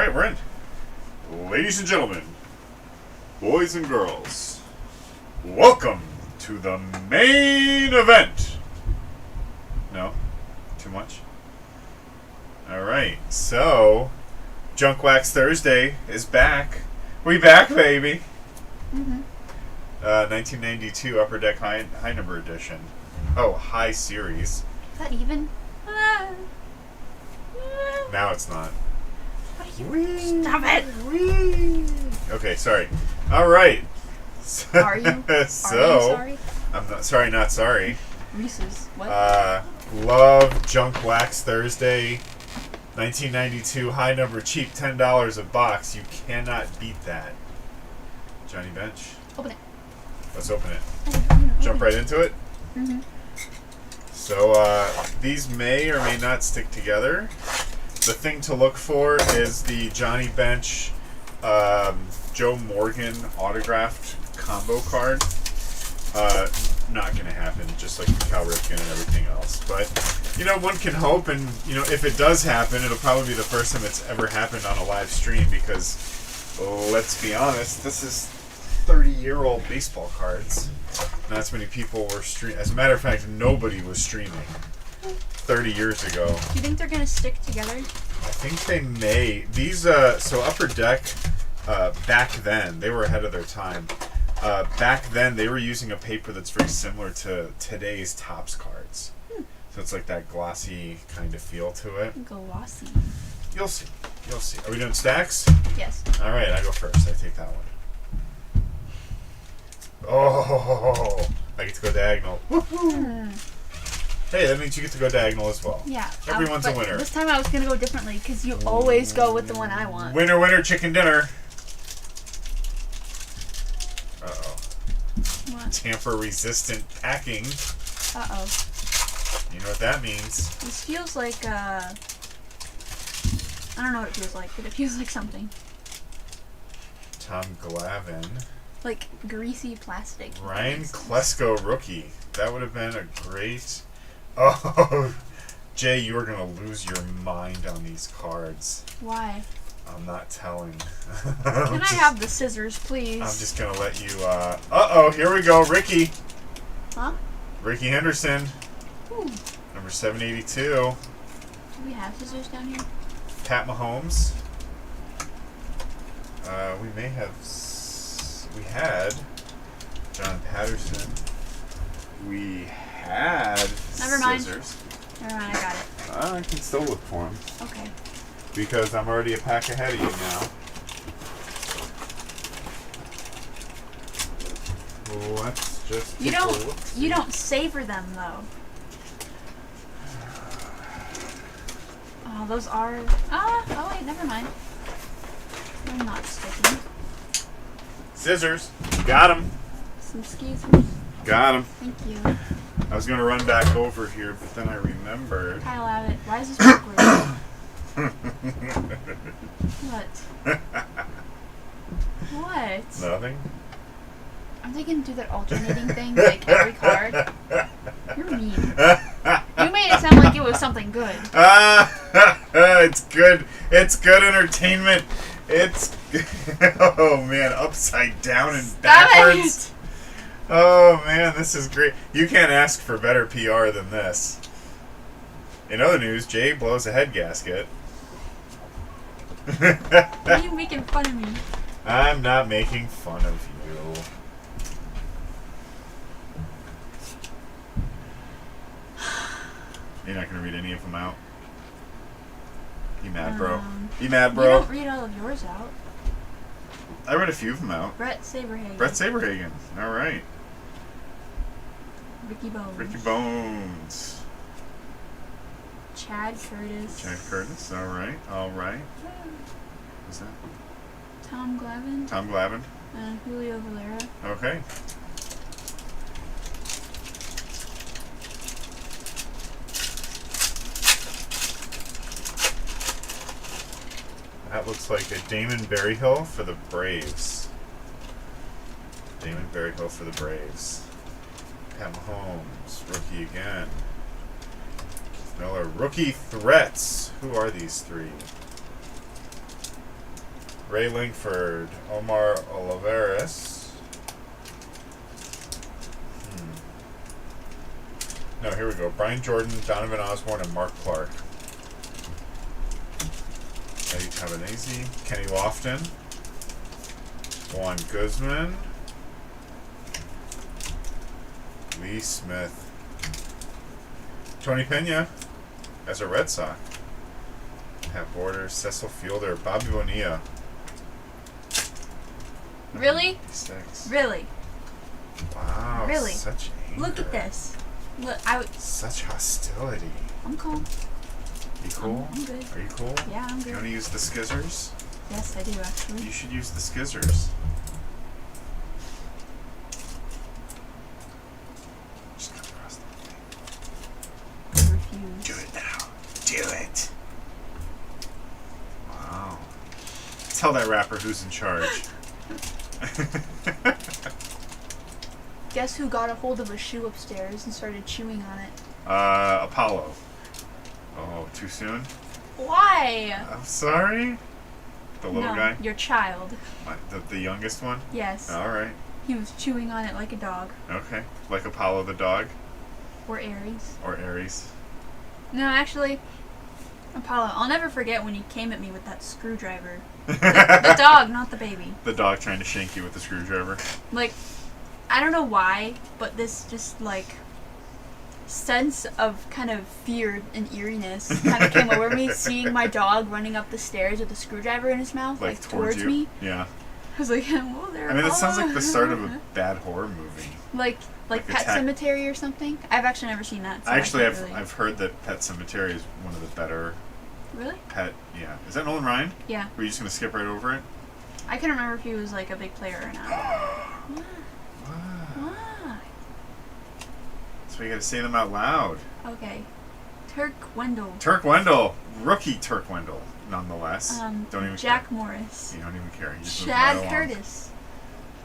Alright, we're in. Ladies and gentlemen, boys and girls, welcome to the main event. No? Too much? Alright, so Junk Wax Thursday is back. We back, baby. 1992 Upper Deck High Number Edition. Oh, High Series. Is that even? Now it's not. Stop it! Whee. Okay, sorry. All right. Are you? So, Are you sorry? I'm not sorry. Not sorry. Reese's. What? Love Junk Wax Thursday, 1992 high number, cheap, $10 a box. You cannot beat that. Johnny Bench. Open it. Let's open it. Open Jump right into it. Mm-hmm. So these may or may not stick together. The thing to look for is the Johnny Bench Joe Morgan autographed combo card. Not going to happen, just like the Cal Ripken and everything else. But, you know, one can hope, and, you know, if it does happen, it'll probably be the first time it's ever happened on a live stream because, let's be honest, this is 30-year-old baseball cards. Not as many people were streaming. As a matter of fact, nobody was streaming 30 years ago. Do you think they're going to stick together? I think they may. These, so Upper Deck, back then, they were ahead of their time. Back then, they were using a paper that's very similar to today's Topps cards. So it's like that glossy kind of feel to it. Glossy. You'll see. You'll see. Are we doing stacks? Yes. All right, I go first. I take that one. Oh, I get to go diagonal. Woohoo! Hey, that means you get to go diagonal as well. Yeah. Everyone's a but winner. This time I was going to go differently because you always go with the one I want. Winner, winner, chicken dinner. Uh-oh. What? Tamper-resistant packing. Uh-oh. You know what that means. This feels like, I don't know what it feels like, but it feels like something. Tom Glavine. Like greasy plastic. Ryan Klesko rookie. That would have been a great... Oh, Jay, you are going to lose your mind on these cards. Why? I'm not telling. Can I have the scissors, please? I'm just going to let you... Uh-oh, here we go. Ricky. Huh? Ricky Henderson. Ooh. Number 782. Do we have scissors down here? Pat Mahomes. We may have... We had John Patterson. We had Never mind. scissors. Never mind, I got it. I can still look for them. Okay. Because I'm already a pack ahead of you now. Let's just You take a don't. look-see. You don't savor them though. Oh, those are. Oh wait, never mind. They're not sticky. Scissors. Got him. Some skis. Got him. Thank you. I was going to run back over here, but then I remembered. Kyle Abbott. Why is this backwards? What? What? Nothing? Are they gonna do that alternating thing like every card? You're mean. You made it sound like it was something good. It's good. It's good entertainment. It's oh man, upside down and Stop backwards. it! Oh man, this is great. You can't ask for better PR than this. In other news, Jay blows a head gasket. Why are you making fun of me? I'm not making fun of you. You're not gonna read any of them out. You mad, bro? You mad, You bro? don't read all of yours out. I read a few of them out. Brett Saberhagen. Brett Saberhagen. All right. Ricky Bones. Ricky Bones. Chad Curtis. Chad Curtis. All right. All right. Who's that? Tom Glavine. Tom Glavine. Julio Valera. Okay. That looks like a Damon Berryhill for the Braves. Damon Berryhill for the Braves. Pat Mahomes, rookie again. Keith Miller, rookie threats. Who are these three? Ray Lingford, Omar Oliveras. No, here we go. Brian Jordan, Donovan Osborne, and Mark Clark. Eddie Cabanese, Kenny Lofton, Juan Guzman, Lee Smith, Tony Pena as a Red Sox. Pat Borders, Cecil Fielder, Bobby Bonilla. Really? 96. Really? Wow. Really? Such anger. Look at this. Look, Such hostility. I'm cool. You cool? I'm good. Are you cool? Yeah, I'm You good. want to use the skizzers? Yes, I do actually. You should use the skizzers. Just cut across the thing. I refuse. Do it now. Do it. Wow. Tell that rapper who's in charge. Guess who got a hold of a shoe upstairs and started chewing on it? Apollo. Oh, too soon? Why? I'm sorry? The little No, guy? your child. The youngest one? Yes. Alright. He was chewing on it like a dog. Okay. Like Apollo the dog? Or Aries. Or Aries? No, actually, Apollo. I'll never forget when he came at me with that screwdriver. The dog, not the baby. The dog trying to shank you with the screwdriver. Like, I don't know why, but this just, like, sense of kind of fear and eeriness kind of came over me seeing my dog running up the stairs with a screwdriver in his mouth, like towards you? me. Yeah. I was like, whoa there. I mean, that sounds like the Apollo." start of a bad horror movie. Like Pet Attack- Cemetery or something. I've actually never seen that. So Actually, I can't really... I've heard that Pet Sematary is one of the better Really? pet. Yeah. Is that Nolan Ryan? Yeah. Were you just gonna skip right over it? I couldn't remember if he was like a big player or not. Why? Wow. Why? So you got to say them out loud. Okay. Turk Wendell. Turk Wendell, rookie Turk Wendell, nonetheless. Don't even Jack care. Morris. You don't even care. You just move Chad right along. Curtis.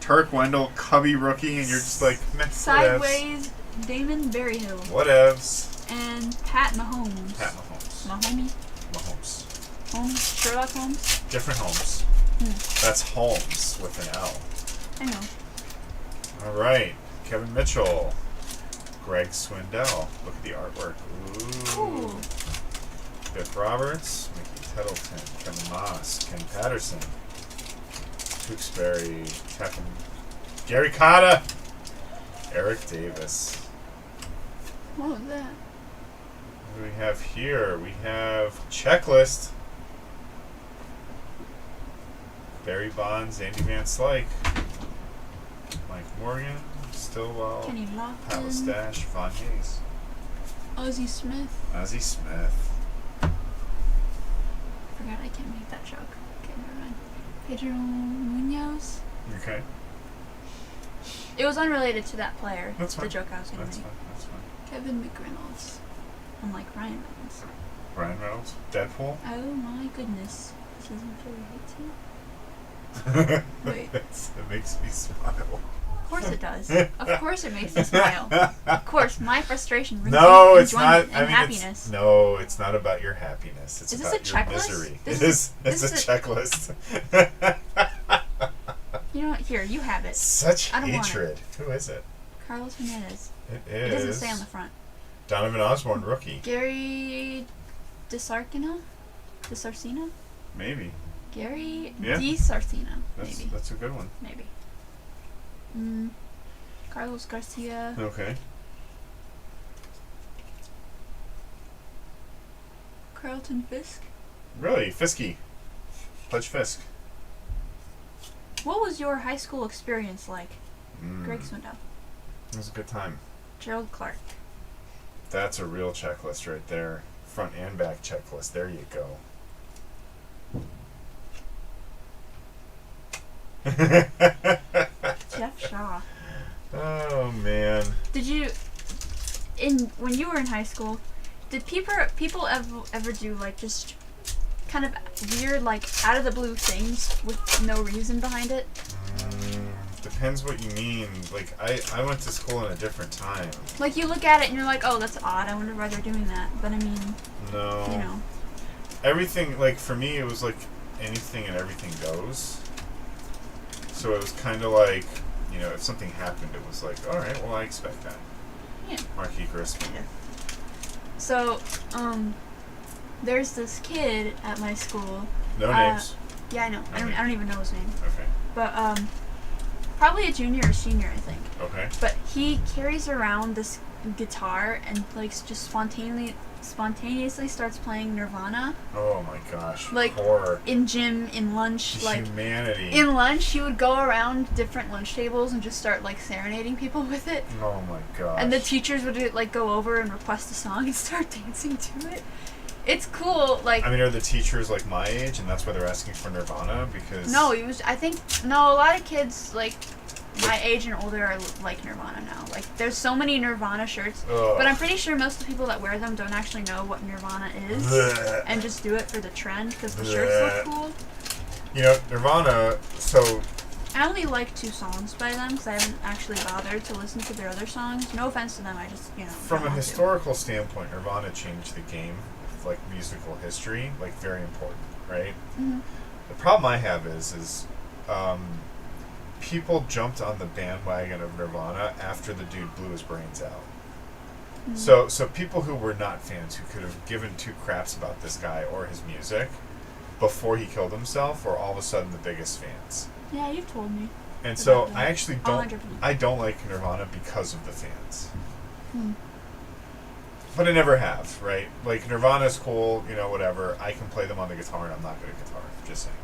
Turk Wendell, Cubby rookie, and you're just like, meh, whatevs. Sideways, Damon Berryhill. Whatevs. And Pat Mahomes. Pat Mahomes. Mahomie? Mahomes. Holmes? Sherlock Holmes? Different Holmes. That's Holmes with an L. I know. All right. Kevin Mitchell. Greg Swindell. Look at the artwork. Ooh. Ooh. Biff Roberts. Mickey Tettleton. Kevin Moss. Ken Patterson. Tewksbury. Tefan. Gary Cotta. Eric Davis. What was that? What do we have here? We have Checklist. Barry Bonds, Andy Van Slyke, Mike Morgan, Stillwell, Kenny Pat Lofton. Mustache, Von Hayes, Ozzie Smith. Ozzie Smith. Forgot I can't make that joke. Okay, never mind. Pedro Munoz. Okay, It was unrelated to that player. That's The fine. joke I was going to that's make. fine. That's fine. Kevin McReynolds. Unlike Ryan Reynolds. Ryan Reynolds, Deadpool. Oh my goodness. This isn't very hate Wait. It makes me smile. Of course it does. Of course it makes me smile. Of course, my frustration brings No, me it's not. enjoyment I and mean, happiness. no, it's not about your happiness. It's Is this about a your checklist? misery. This It is- is. It's this a is checklist. You know what? Here, you have it. Such I don't want it. hatred. Who is it? Carlos Hernandez. It It is. doesn't say on the front. Donovan Osborne, rookie. Gary DeSarcina? DeSarcina? Maybe. Gary Yeah. DeSarcina. That's Maybe. that's a good one. Maybe. Carlos Garcia. Okay. Carlton Fisk. Really, Fisky. Pledge Fisk. What was your high school experience like? Mm, Greg Swindell. It was a good time. Gerald Clark. That's a real checklist right there. Front and back checklist. There you go. Jeff Shaw. Oh man. Did you, when you were in high school, did people ever do like just kind of weird, like out of the blue things with no reason behind it? Depends what you mean. Like I went to school in a different time. Like you look at it and you're like, oh, that's odd. I wonder why they're doing that. But I mean, No. you know. Everything, like for me, it was like anything and everything goes. So it was kind of like, you know, if something happened, it was like, all right, well, I expect that. Yeah. Marquis Griswold. Yeah. So, there's this kid at my school. No names. Yeah, I know. I don't even know his name. Okay. But probably a junior or senior, I think. Okay. But he carries around this guitar and like just spontaneously starts playing Nirvana Oh my gosh. Like, Horror. in gym, in lunch, like Humanity. in lunch he would go around different lunch tables and just start like serenading people with it. Oh my gosh. And the teachers would like go over and request a song and start dancing to it. It's cool, like I mean, are the teachers like my age, and that's why they're asking for Nirvana? Because no, he was. I think no. A lot of kids like my age and older are like Nirvana now. Like there's so many Nirvana shirts, Ugh. but I'm pretty sure most of the people that wear them don't actually know what Nirvana is Blech. and just do it for the trend because the shirts look cool. You know, Nirvana. So I only like 2 songs by them because I haven't actually bothered to listen to their other songs. No offense to them, I just from don't a want historical standpoint, Nirvana changed the game of like musical history, like very important, right? to. Mhm. The problem I have is people jumped on the bandwagon of Nirvana after the dude blew his brains out. Mhm. So people who were not fans, who could have given 2 craps about this guy or his music before he killed himself, were all of a sudden the biggest fans. Yeah, you've told me. And so About that. I actually don't 100%. I don't like Nirvana because of the fans. Hmm. But I never have, right? Like Nirvana's cool, you know, whatever. I can play them on the guitar and I'm not good at guitar, just saying.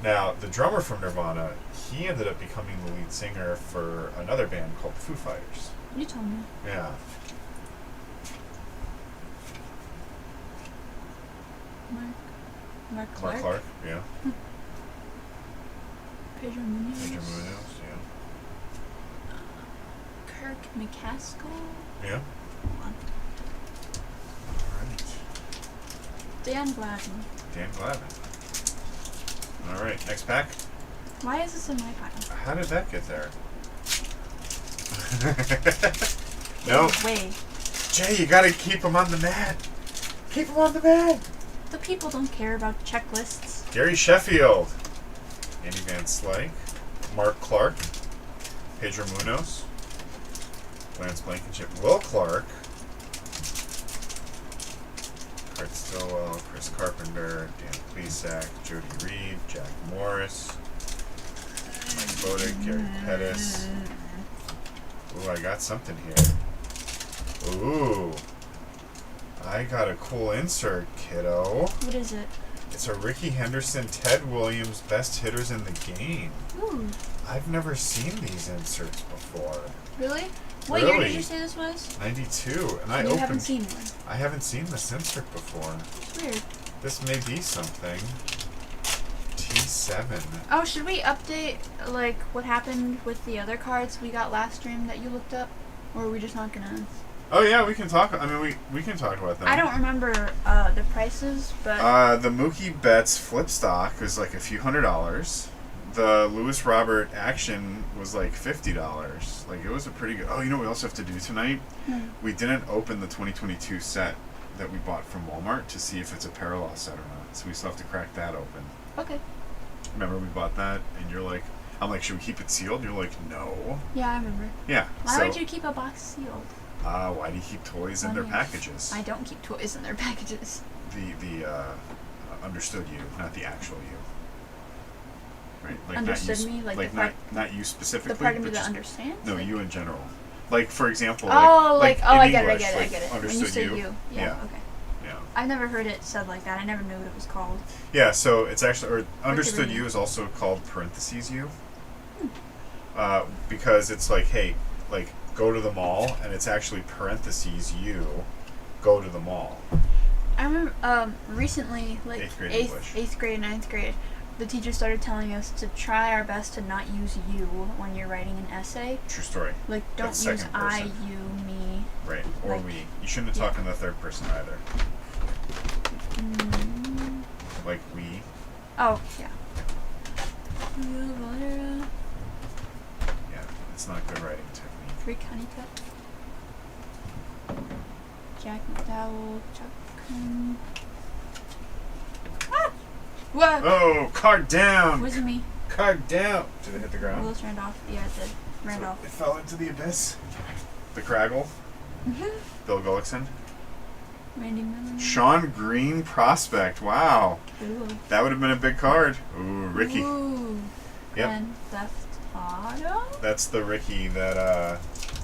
Now, the drummer from Nirvana, he ended up becoming the lead singer for another band called Foo Fighters. You told me. Yeah. Mark Mark Clark, yeah. Pedro Munoz. Pedro Munoz, Kirk McCaskill. yeah. Yeah. Hold on. Alright. Dan Gladden. Dan Gladden. Alright, next pack. Why is this in my pile? How did that get there? No. Way. Jay, you gotta keep them on the mat. Keep them on the mat. The people don't care about checklists. Gary Sheffield. Andy Van Slyke. Mark Clark. Pedro Munoz. Lance Blankenship. Will Clark. Curt Stillwell. Chris Carpenter. Dan Plesac. Jody Reed. Jack Morris. Mike Bodick. Gary Pettis. Ooh, I got something here. Ooh. I got a cool insert, kiddo. What is it? It's a Ricky Henderson, Ted Williams, best hitters in the game. Ooh. I've never seen these inserts before. Really? What year Really? did you say this was? 92, and I You opened. haven't seen one. I haven't seen this insert before. It's weird. This may be something. T7. Oh, should we update like what happened with the other cards we got last stream that you looked up? Or are we just not gonna? Oh yeah, we can talk. I mean, we can talk about them. I don't remember the prices, but The Mookie Betts flip stock was like a few $100s. The Lewis Robert action was like $50. Like it was a pretty good. Oh, you know what we also have to do tonight? We didn't open the 2022 set that we bought from Walmart to see if it's a parallel set or not. So we still have to crack that open. okay. Remember we bought that, and you're like, I'm like, should we keep it sealed? And you're like, no. Yeah, I remember. Yeah. Why so, would you keep a box sealed? why do you keep toys in their Funny. packages? I don't keep toys in their packages. The understood you, not the actual you. Right? Like Understood not you, me? Like the not part- not you specifically. The part of me but that just- understands? No, Like- you in general. Like for example. Oh, like oh, in I get it, I English, get it, I like, get it. When you Understood say you. you. Yeah, Yeah. okay. Yeah. I've never heard it said like that. I never knew what it was called. Yeah. So it's actually or understood reading. you is also called parentheses you. Because it's like, hey, like go to the mall, and it's actually parentheses you, go to the mall. I remember recently, like Eighth grade English. 8th grade, 9th grade, the teacher started telling us to try our best to not use you when you're writing an essay. True story. Like, don't That's use second I, person. you, me. Right. Or Like- we. You shouldn't talk in the third person either. Like we. Oh, yeah. Yeah. It's not good writing technique. Rick Honeycutt. Jack McDowell. Chuck. Whoa! Oh, card down. Wasn't me. Card down. Did it hit the ground? Willis Randolph. Yeah, it did. Randolph. So it fell into the abyss. The Craggle. Bill Gullickson. Randy Miller. Sean Green prospect. Wow. Ooh. That would have been a big card. Ooh, Ricky. Ooh. Yep. And Theft Auto? That's the Ricky that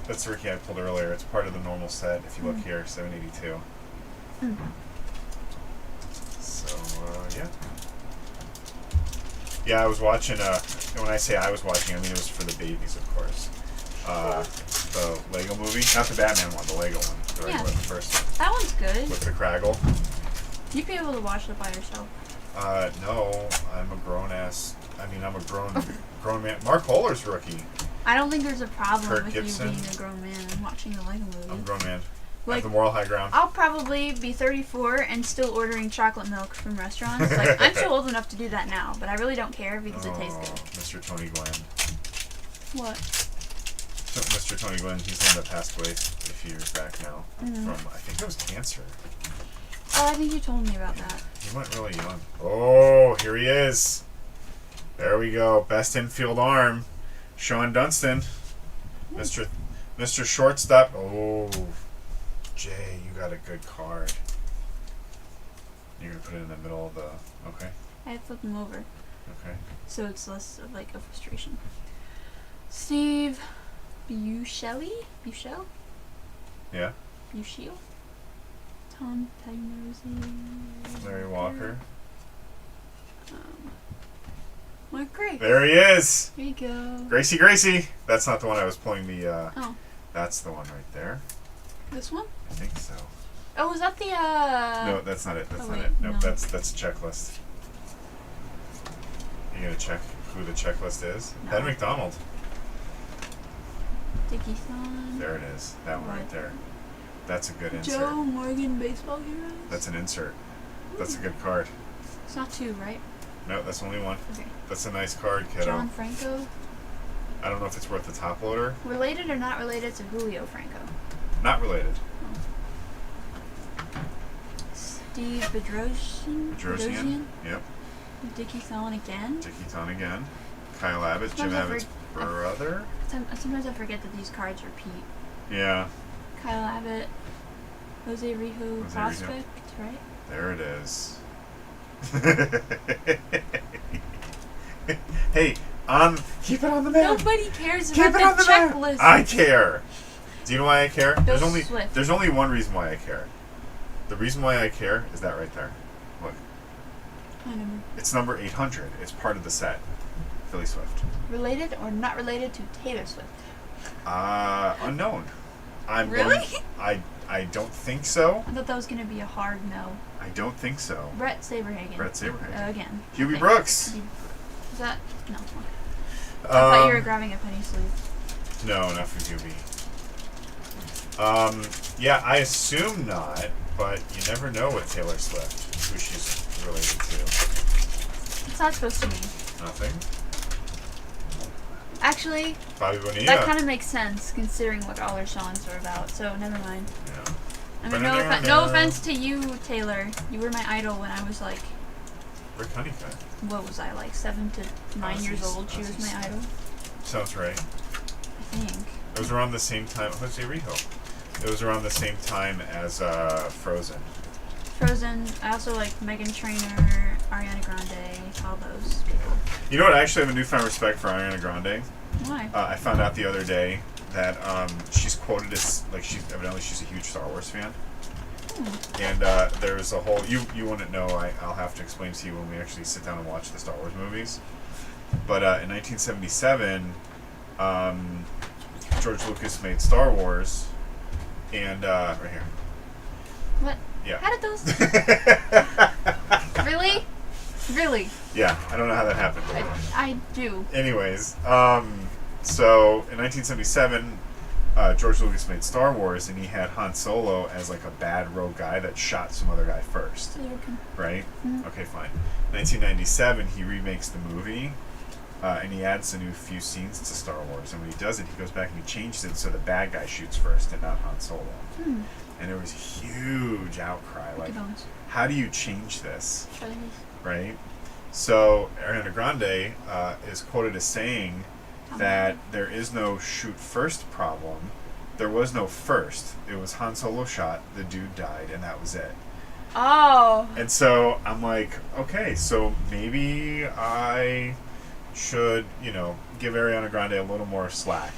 that's the Ricky I pulled earlier. It's part of the normal set. If you look here, 782. Mm. So yeah. Yeah, I was watching. And when I say I was watching, I mean it was for the babies, of course. The Lego movie, not the Batman one, the Lego one, the regular, the first one That one's good. with the Craggle. You'd be able to watch it by yourself. No, I'm a grown ass. I mean, I'm a grown man. Mark Holler's rookie. I don't think there's a problem Kurt with Gibson. you being a grown man and watching a Lego movie. I'm a grown man. I Like, have the moral high ground. I'll probably be 34 and still ordering chocolate milk from restaurants. Like, I'm too old enough to do that now, but I really don't care because it tastes good. Mr. Tony Glenn. What? Mr. Tony Glenn, he's the one that passed away a few years back now from, I think it was cancer. Oh, I think you told me about that. He went really young. Oh, here he is. There we go. Best infield arm. Sean Dunston. Mr. Shortstop. Oh, Jay, you got a good card. You're going to put it in the middle of the... Okay. I flipped them over, Okay. so it's less of like a frustration. Steve Buscemi? Bushell? Yeah. Bushiel? Tom Pagnosi. Larry Walker. Mark Gray. There he is. There you go. Gracie. That's not the one I was pulling the... Oh, That's the one right there. this one? I think so. Oh, was that the No, that's not it. That's oh, not wait, it. Nope, no. that's a checklist. You gonna check who the checklist is? No. Ben McDonald. Dickie Thon? There it is. That one right What? there. That's a good insert. Joe Morgan Baseball Heroes? That's an insert. That's a good card. It's not two, right? No, that's only one. Okay. That's a nice card, kiddo. John Franco? I don't know if it's worth the top loader. Related or not related to Julio Franco? Not related. Steve Bedrosian? Bedrosian. Yep. Dickie Thon again? Dickie Thon again. Kyle Abbott, Jim Sometimes I Abbott's brother. Sometimes I forget that these cards repeat. Yeah. Kyle Abbott, Jose Rijo Jose Prospect, right? There it is. Hey, keep it on the map. Nobody cares Keep about it on the the map. checklist. I care. Do you know why I care? Bill Swift. There's only one reason why I care. The reason why I care is that right there. Look, I don't know. it's number 800. It's part of the set. Philly Swift. Related or not related to Taylor Swift? Unknown. I'm Really? I don't think so. I thought that was going to be a hard no. I don't think so. Brett Saberhagen. Brett Saberhagen. Again. Hubie Okay. Brooks. Is that? No. Okay. I thought you were Um, grabbing a penny sleeve. No, not for Hubie. Yeah, I assume not, but you never know with Taylor Swift, who she's related to. What's that supposed to mean? Nothing. Actually, Bobby Bonilla. that kind of makes sense considering what all her songs are about, so never mind. Yeah. I mean, no offense to you, Taylor. You were my idol when I was like, Rick Honeycutt. what was I, like 7 to 9 years old? She was my idol, Sounds right. I think. It was around the same time. Jose Rijo. It was around the same time as Frozen. Frozen, I also like Meghan Trainor, Ariana Grande, all those people. You know what? I actually have a newfound respect for Ariana Grande. Why? I found out the other day that she's quoted as like she's a huge Star Wars fan. And there's a whole you wouldn't know. I'll have to explain to you when we actually sit down and watch the Star Wars movies. But in 1977, George Lucas made Star Wars, and right here. What? Yeah. How did those? Really? Really? Yeah, I don't know how that happened. I do. Anyways, so in 1977, George Lucas made Star Wars, and he had Han Solo as like a bad rogue guy that shot some other guy first, right? Mhm. Okay, fine. 1997, he remakes the movie, and he adds a new few scenes to Star Wars. And when he does it, he goes back and he changes it so the bad guy shoots first and not Han Solo. Hmm. And there was a huge outcry, like, Bones. how do you change this, Chinese. right? So Ariana Grande is quoted as saying that there is no shoot first problem. There was no first. It was Han Solo shot, the dude died, and that was it. Oh. And so I'm like, okay, so maybe I should, give Ariana Grande a little more slack.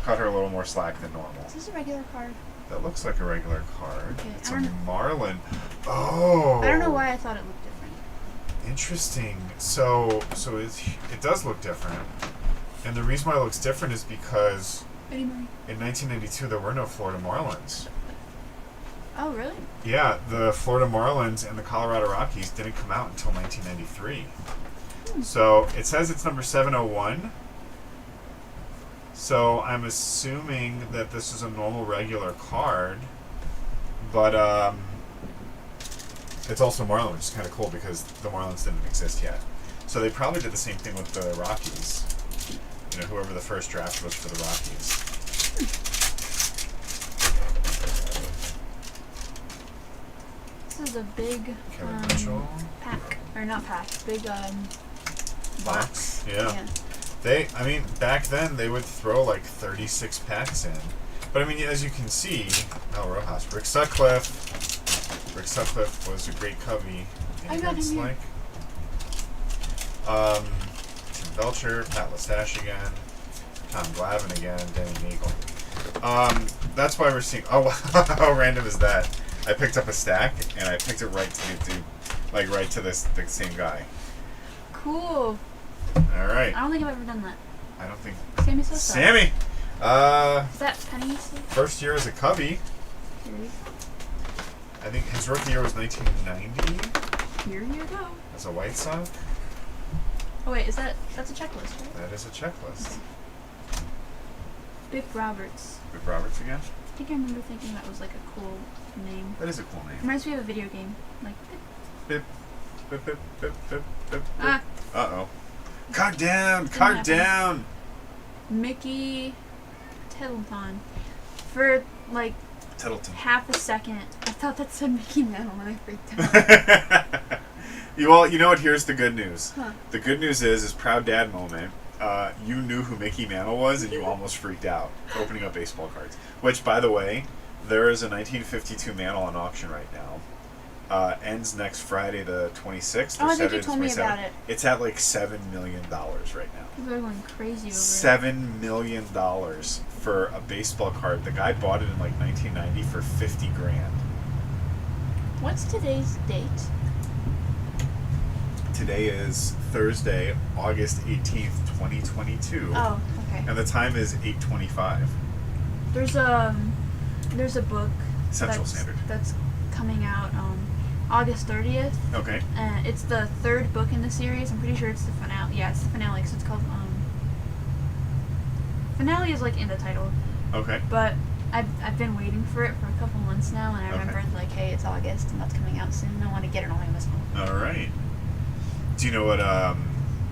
Cut her a little more slack than normal. Is this a regular card? That looks like a regular card. Okay, It's I a don't know. Marlin. Oh. I don't know why I thought it looked different. Interesting. So it does look different. And the reason why it looks different is because Anymore. in 1992 there were no Florida Marlins. Oh, really? Yeah, the Florida Marlins and the Colorado Rockies didn't come out until 1993. So it says it's number 701. So I'm assuming that this is a normal regular card, but it's also Marlin, which is kind of cool because the Marlins didn't exist yet. So they probably did the same thing with the Rockies. Whoever the first draft was for the Rockies. This is a big Kevin Mitchell. pack. Or not pack. Big box. Yeah. Back then they would throw like 36 packs in. But as you can see, Mel Rojas, Rick Sutcliffe. Rick Sutcliffe was a great Cubby. I got him here. Tim Belcher, Pat Lestache again, Tom Glavine again, Denny Neagle. That's why we're seeing. Oh, wow, how random is that? I picked up a stack and I picked it right to the dude, like right to the same guy. Cool. All right. I don't think I've ever done that. I don't think. Sammy Sosa. Sammy. Is that Penny? First year as a Cubby. Here you I think his rookie year was 1990 go. Here you go. as a White Sox. Oh wait, that's a checklist, right? That is a checklist. Bick Roberts. Rick Roberts again. I think I remember thinking that was like a cool name. That is a cool name. Reminds me of a video game. Like Bip, bip, bip, bip, bip, bip. Ah. Uh-oh. Card down! Didn't Card happen. down! Mickey Tittleton. For like Tittleton. half a second, I thought that said Mickey Mantle and I freaked out. Well, you know what? Here's the good news. Huh. The good news is proud dad moment. You knew who Mickey Mantle was, and you almost freaked out opening up baseball cards. Which, by the way, there is a 1952 Mantle on auction right now. Ends next Friday, the 26th. Oh, or I think Saturday you the told me 27th. about it. It's at like $7 million right now. People are going crazy over it. $7 million for a baseball card. The guy bought it in like 1990 for $50 grand. What's today's date? Today is Thursday, August 18th, 2022. Oh, okay. And the time is 8:25. There's a book Central that's, Standard. that's coming out August 30th. Okay. It's the third book in the series. I'm pretty sure it's the finale. Yeah, it's the finale because it's called finale is like in the title. Okay. But I've been waiting for it for a couple months now, and I Okay. remembered like, hey, it's August and that's coming out soon. I want to get it on Amazon. All right. Do you know what?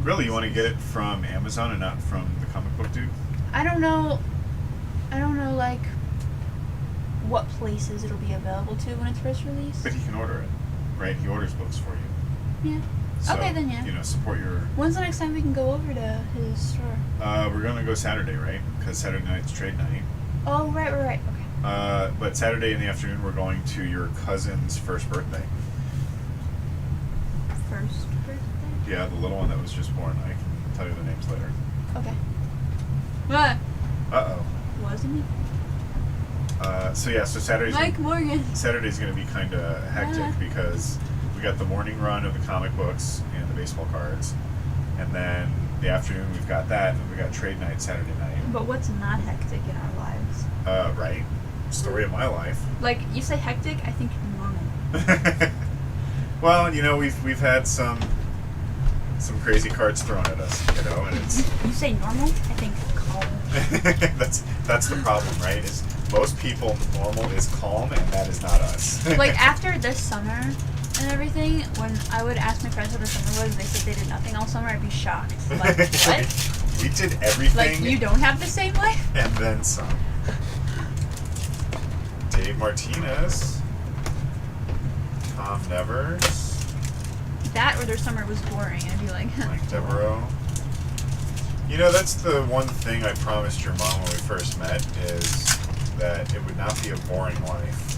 Really, you want to get it from Amazon and not from the comic book dude? I don't know like what places it'll be available to when it's first released. But he can order it, right? He orders books for you. Yeah. So, Okay, then, yeah. Support your. When's the next time we can go over to his store? We're gonna go Saturday, right? Because Saturday night's trade night. Oh, right. Okay. But Saturday in the afternoon, we're going to your cousin's first birthday. First birthday? Yeah, the little one that was just born. I can tell you the names later. Okay. What? Uh-oh. Wasn't it? So Saturday's Mike Morgan. Saturday's going to be kind of hectic Yeah. because we got the morning run of the comic books and the baseball cards, and then the afternoon we've got that, and we got trade night Saturday night. But what's not hectic in our lives? Right. Story of my life. Like, you say hectic, I think normal. Well, we've had some crazy cards thrown at us, and it's You say normal, I think calm. that's the problem, right? Is most people normal is calm, and that is not us. Like, after this summer and everything, when I would ask my friends what their summer was and they said they did nothing all summer, I'd be shocked. Like, what? We did everything. Like, you don't have the same life? And then some. Dave Martinez. Tom Nevers. That that or their summer was boring. I'd be like, Mike Devereaux. You know, that's the one thing I promised your mom when we first met, is that it would not be a boring life.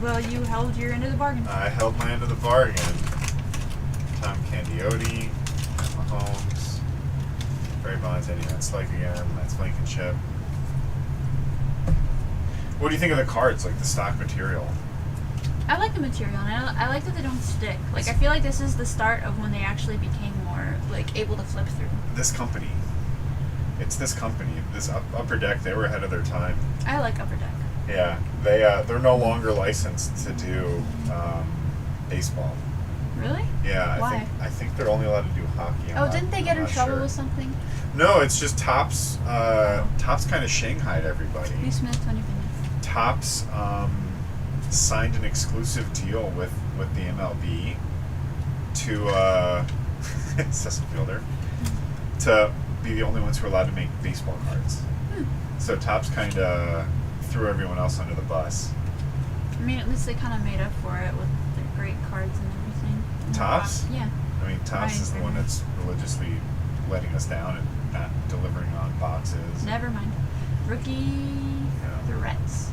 well, you held your end of the bargain. I held my end of the bargain. Tom Candiotti, Mahomes, Barry Bonds, Eddie Van Slyke again, Lance Blankenship. What do you think of the cards, like the stock material? I like the material, and I like that they don't stick. Like, I feel like this is the start of when they actually became more, like, able to flip through. This company. It's this company. This Upper Deck, they were ahead of their time. I like Upper Deck. Yeah, they're no longer licensed to do baseball. Really? Yeah, Why? I think they're only allowed to do hockey. Oh, didn't they get I'm in not trouble sure. with something? No, it's just Topps. Topps kind of shanghaied everybody. Lee Smith, Tony Bennett. Topps signed an exclusive deal with the MLB to Cecil Fielder to be the only ones who are allowed to make baseball cards. So Topps kind of threw everyone else under the bus. I mean, at least they kind of made up for it with their great cards and everything. And Topps? Yeah. I mean, Topps is the one that's religiously letting us down and not delivering on boxes. Never mind. Rookie threats.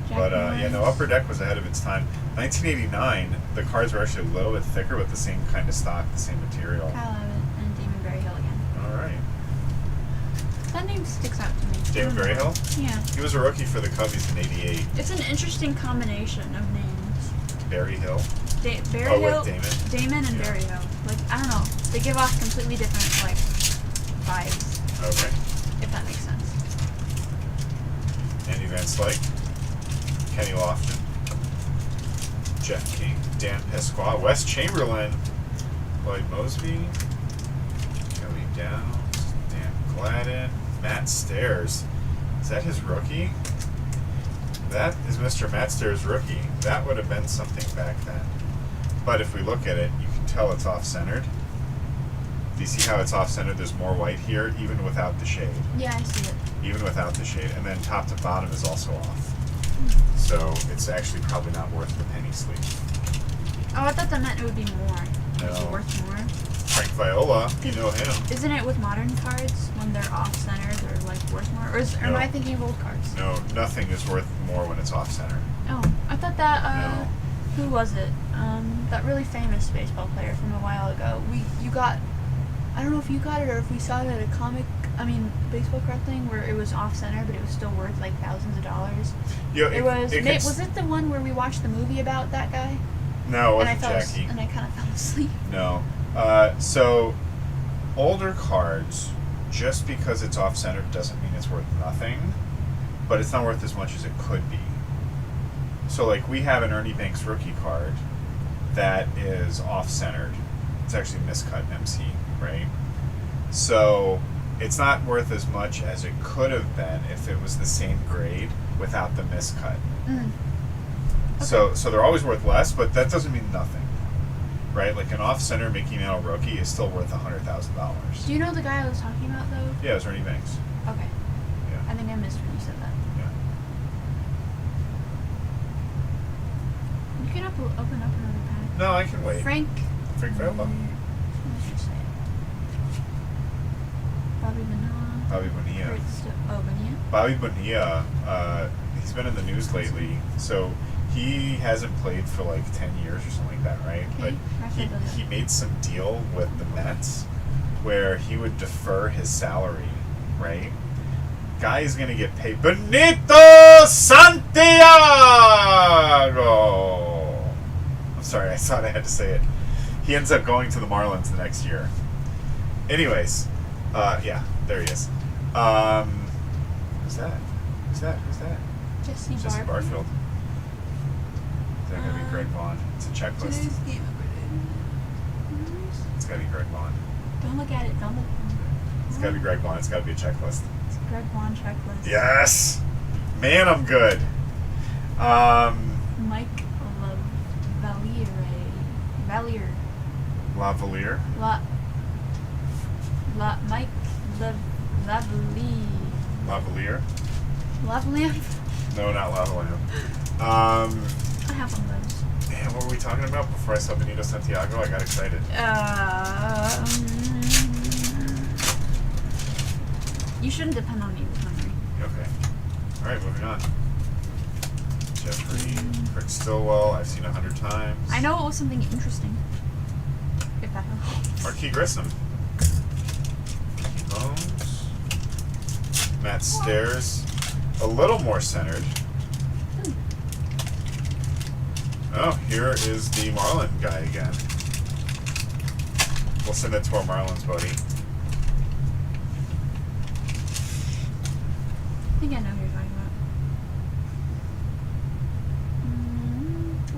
Jack But yeah, no, Morris. Upper Deck was ahead of its time. 1989, the cards were actually a little bit thicker with the same kind of stock, the same material. Kyle Abbott and Damon Berryhill again. All right. That name sticks out to me. Damon Berryhill? Yeah. He was a rookie for the Cubbies in '88. It's an interesting combination of names. Berryhill. Berryhill, with Damon. Damon and Yeah. Berryhill. Like, I don't know. They give off completely different, like, vibes, Okay. if that makes sense. Andy Van Slyke. Kenny Lofton. Jeff King. Dan Pasqua. Wes Chamberlain. Lloyd Mosby. Joey Downs. Dan Gladden. Matt Stairs. Is that his rookie? That is Mr. Matt Stairs' rookie. That would have been something back then. But if we look at it, you can tell it's off-centered. Do you see how it's off-centered? There's more white here, even without the shade. Yeah, I see it. Even without the shade. And then top to bottom is also off. So it's actually probably not worth the penny sleeve. Oh, I thought that meant it would be more. No. Is it worth more? Frank Viola, you know him. Isn't it with modern cards when they're off-center, they're like worth more? Or am No. I thinking of old cards? No, nothing is worth more when it's off-center. Oh, I thought that. No. Who was it? That really famous baseball player from a while ago. You got. I don't know if you got it or if we saw it at a baseball card thing where it was off-center, but it was still worth like thousands of dollars. You know, It was. can Was it the one where we watched the movie about that guy? No, it And I wasn't Jackie. and I kind of fell asleep. No. So, older cards, just because it's off-centered doesn't mean it's worth nothing, but it's not worth as much as it could be. So, like, we have an Ernie Banks rookie card that is off-centered. It's actually miscut in MC, right? So, it's not worth as much as it could have been if it was the same grade without the miscut. Mm. So they're always worth less, but that doesn't mean nothing, right? Like an off-center Mickey Mantle rookie is still worth $100,000. Do you know the guy I was talking about though? Yeah, it's Ernie Banks. Okay. Yeah. I think I missed when you said that. Yeah. You can open up another pack. No, I can wait. Frank. Viola. What did you say? Bobby Bonilla. Bobby Bonilla. Bonilla. Bobby Bonilla, he's been in the news lately, so he hasn't played for like 10 years or something like that, right? Okay, But he made some deal with the Mets where he would defer his salary, right? Guy is going to get paid. Benito Santiago! I'm sorry, I thought I had to say it. He ends up going to the Marlins the next year. Anyways, yeah, there he is. Who's that? Who's that? Jesse Jesse Barfield. Barfield. Is that gonna be Greg Vaughn? It's a checklist. Today's game of It's gotta be Greg Vaughn. Don't look at it. Don't look. It's gotta be Greg Vaughn. It's gotta be a checklist. It's a Greg Vaughn checklist. Yes! Man, I'm good. Mike Valier. Lavalier. Mike Lavalier? Lavalier. No, not Lavalier. I have one of those. Man, what were we talking about before I saw Benito Santiago? I got excited. You shouldn't depend on me with memory. Okay. Alright, moving on. Jeffrey, Kurt Stillwell, I've seen 100 times. I know it was something interesting. If that helps. Marquis Grissom. Bones. Matt Stairs. A little more centered. Oh, here is the Marlin guy again. We'll send it to our Marlins buddy. I think I know who you're talking about.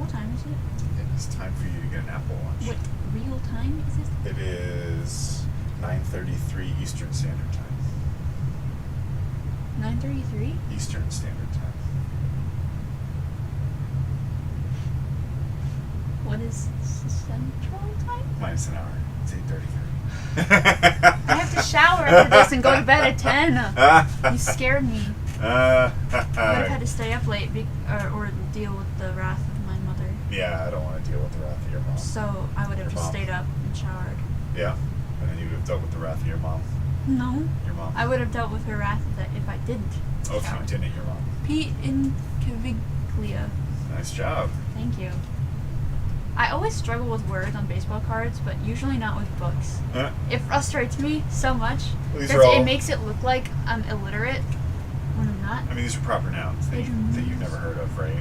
What time is it? It is time for you to get an Apple Watch. What real time is it? It is 9:33 Eastern Standard Time. 9:33? Eastern Standard Time. What is Central Time? Minus an hour. It's 8:33. I have to shower after this and go to bed at 10. You scared me. I would have had to stay up late or deal with the wrath of my mother. Yeah, I don't want to deal with the wrath of your mom. So I would have Your just mom. stayed up and showered. Yeah, and then you would have dealt with the wrath of your mom. No. Your mom. I would have dealt with her wrath if I didn't. Oh, if shower. you didn't, your mom. Pete Incaviglia. Nice job. Thank you. I always struggle with words on baseball cards, but usually not with books. It frustrates me so much These because are all, it makes it look like I'm illiterate when I'm not. I mean, these are proper nouns that you've never heard of, right?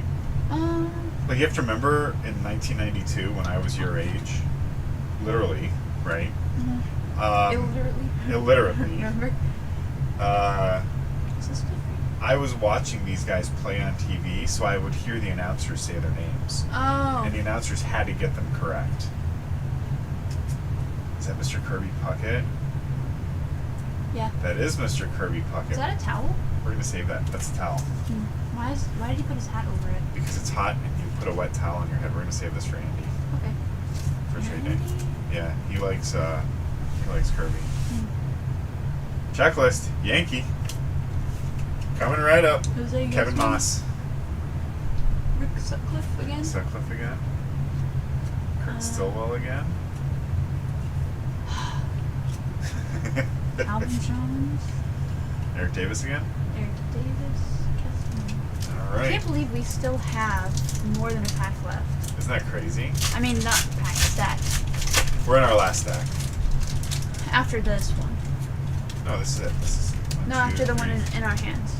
Like, you have to remember in 1992 when I was your age, literally, right? Illiterately. Remember? Is this good? I was watching these guys play on TV, so I would hear the announcers say their names. Oh. And the announcers had to get them correct. Is that Mr. Kirby Puckett? Yeah. That is Mr. Kirby Puckett. Is that a towel? We're going to save that. That's a towel. Why did he put his hat over it? Because it's hot and you put a wet towel on your head. We're going to save this for Andy. Okay. For trade day. Yeah, he likes Kirby. Checklist. Yankee. Coming right up. Jose Kevin Yasmin. Moss. Rick Sutcliffe again. Sutcliffe again. Kurt Stillwell again. Alvin Jones. Eric Davis again. Eric Davis. All I right. can't believe we still have more than a pack left. Isn't that crazy? I mean, not pack, stack. We're in our last stack. After this one. No, this is it. This is one, No, two, after the one three. in our hands.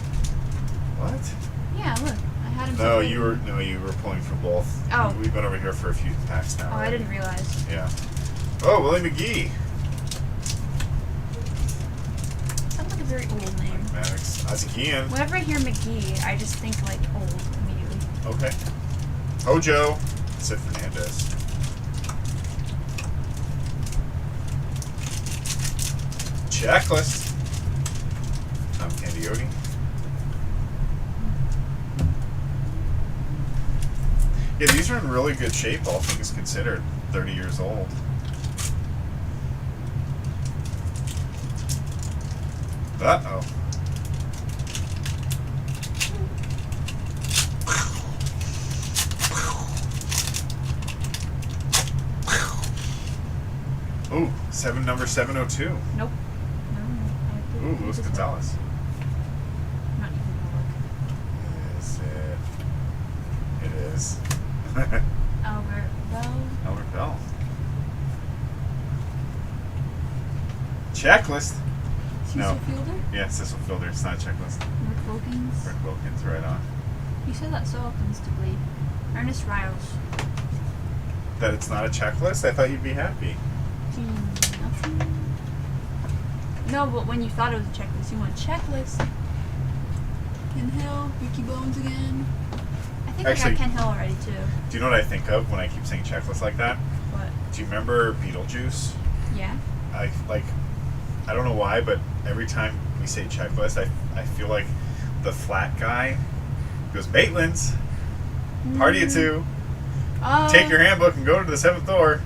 What? Yeah, look. I had him. No, separated. you were pulling for both. Oh. We've been over here for a few packs now. Oh, I already. didn't realize. Yeah. Oh, Willie McGee. Sounds like a very old name. Maddox. Azakian. Whenever I hear McGee, I just think like old immediately. Okay. Hojo. Sid Fernandez. Checklist. Tom Candiotti. Yeah, these are in really good shape, all things considered. 30 years old. Uh-oh. Ooh, number 702. Nope. No. Ooh, Luis Gonzalez. I'm not even gonna Is it? It is. look. Albert Bell. Albert Bell. Checklist. Cecil No. Fielder. Yeah, Cecil Fielder. It's not a checklist. Rick Wilkins. Rick Wilkins, right on. You said that so optimistically. Ernest Riles. That it's not a checklist? I thought you'd be happy. Nothing. No, but when you thought it was a checklist, you went checklist. Ken Hill, Ricky Bones again. I think Actually- I got Ken Hill already too. Do you know what I think of when I keep saying checklist like that? But Do you remember Beetlejuice? yeah. I don't know why, but every time we say checklist, I feel like the flat guy goes, Maitland's, party at 2, take your handbook and go to the 7th door.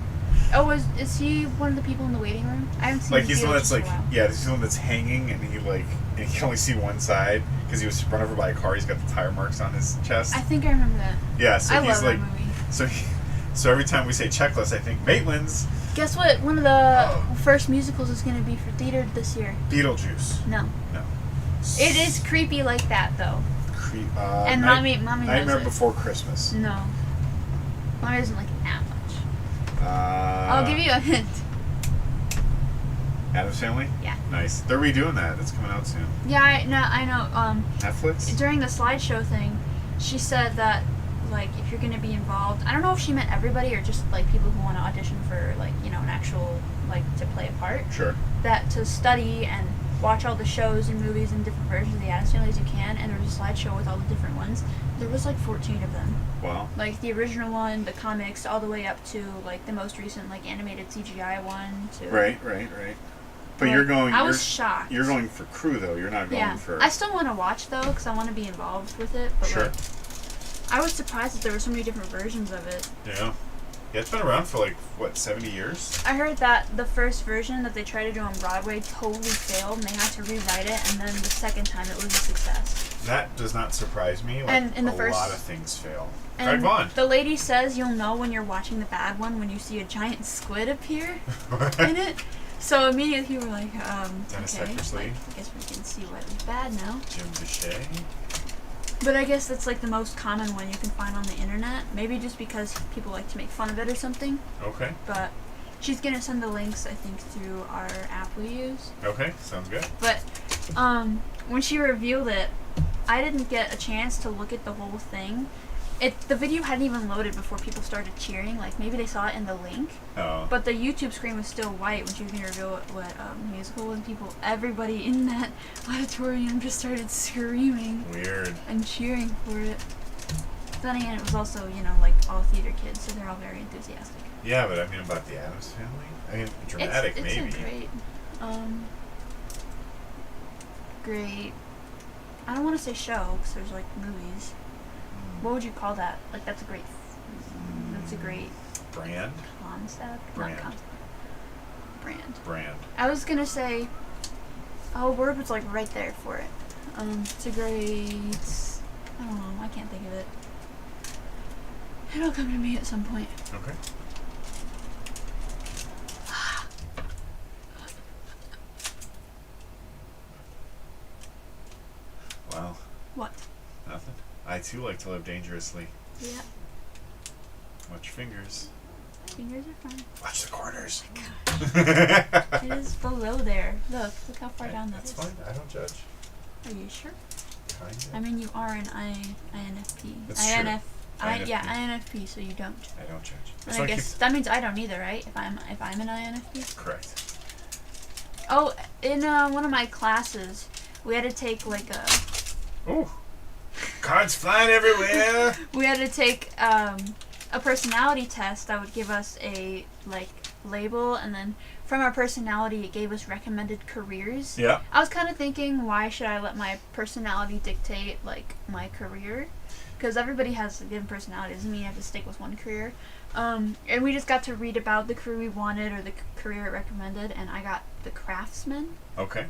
Oh, is he one of the people in the waiting room? I haven't seen. Like, he's the one that's Beetlejuice like, in a while. yeah, he's the one that's hanging and he can only see one side because he was run over by a car. He's got the tire marks on his chest. I think I remember that. Yeah, so I he's love like, that movie. so So every time we say checklist, I think Maitland's Guess what? One of the first musicals is going to be for theater this year. Beetlejuice. No. No. It is creepy like that, though. And mommy knows Nightmare it. Before Christmas. No. Mommy doesn't like it that much. Uh, I'll give you a hint. Addams Family? Yeah. Nice. They're redoing that. It's coming out soon. Yeah, I know. Netflix? During the slideshow thing, she said that, like, if you're going to be involved, I don't know if she meant everybody or just, like, people who want to audition for, like, you know, an actual, like, to play a part. Sure. That to study and watch all the shows and movies and different versions of the Addams Family as you can, and there was a slideshow with all the different ones. There was, like, 14 of them. Wow. Like, the original one, the comics, all the way up to, like, the most recent, like, animated CGI one. To, Right. But you're going... I was shocked. You're going for crew, though. You're not going for... I still want to watch, though, because I want to be involved with it. But, Sure. like, I was surprised that there were so many different versions of it. Yeah. Yeah, it's been around for, like, what, 70 years? I heard that the first version that they tried to do on Broadway totally failed, and they had to rewrite it, and then the second time it was a success. That does not surprise me. Like, And in the a lot of things fail. Greg And Vaughn. the lady says you'll know when you're watching the bad one when you see a giant squid appear in it. So immediately we were like, Dennis okay, Eckersley. like, I guess we can see what is bad now. Jim Bechet. But I guess that's like the most common one you can find on the internet. Maybe just because people like to make fun of it or something. Okay. But she's gonna send the links, I think, through our app we use. Okay, sounds good. But when she revealed it, I didn't get a chance to look at the whole thing. The video hadn't even loaded before people started cheering. Like, maybe they saw it in the link. Oh. But the YouTube screen was still white when she was going to reveal what musical was. Everybody in that auditorium just started screaming Weird. and cheering for it. Then again, it was also, you know, like all theater kids, so they're all very enthusiastic. Yeah, but I mean about the Addams Family? I mean, dramatic it's maybe. It's a great, I don't want to say show, because there's like movies. What would you call that? Like, that's a great Brand? concept? Brand. Not concept. Brand. Brand. I was gonna say, word was like right there for it. It's a great, I don't know, I can't think of it. It'll come to me at some point. Okay. Well, What? nothing. I too like to live dangerously. Yeah. Watch your fingers. Fingers are fine. Watch the corners. It is below there. Look how far down that That's is. fine. I don't judge. Are you sure? Kinda. I mean, you are an INFP. That's true. Yeah, INFP. INFP, so you don't. I don't judge. And So I guess that means I don't either, right? If I'm an INFP. Correct. Oh, in one of my classes, we had to take like Ooh. Cards flying everywhere. we had to take a personality test that would give us a like label, and then from our personality it gave us recommended careers. Yeah. I was kind of thinking, why should I let my personality dictate like my career? Because everybody has a different personality. Doesn't mean you have to stick with one career. And we just got to read about the career we wanted or the career it recommended, and I got the craftsman. Okay.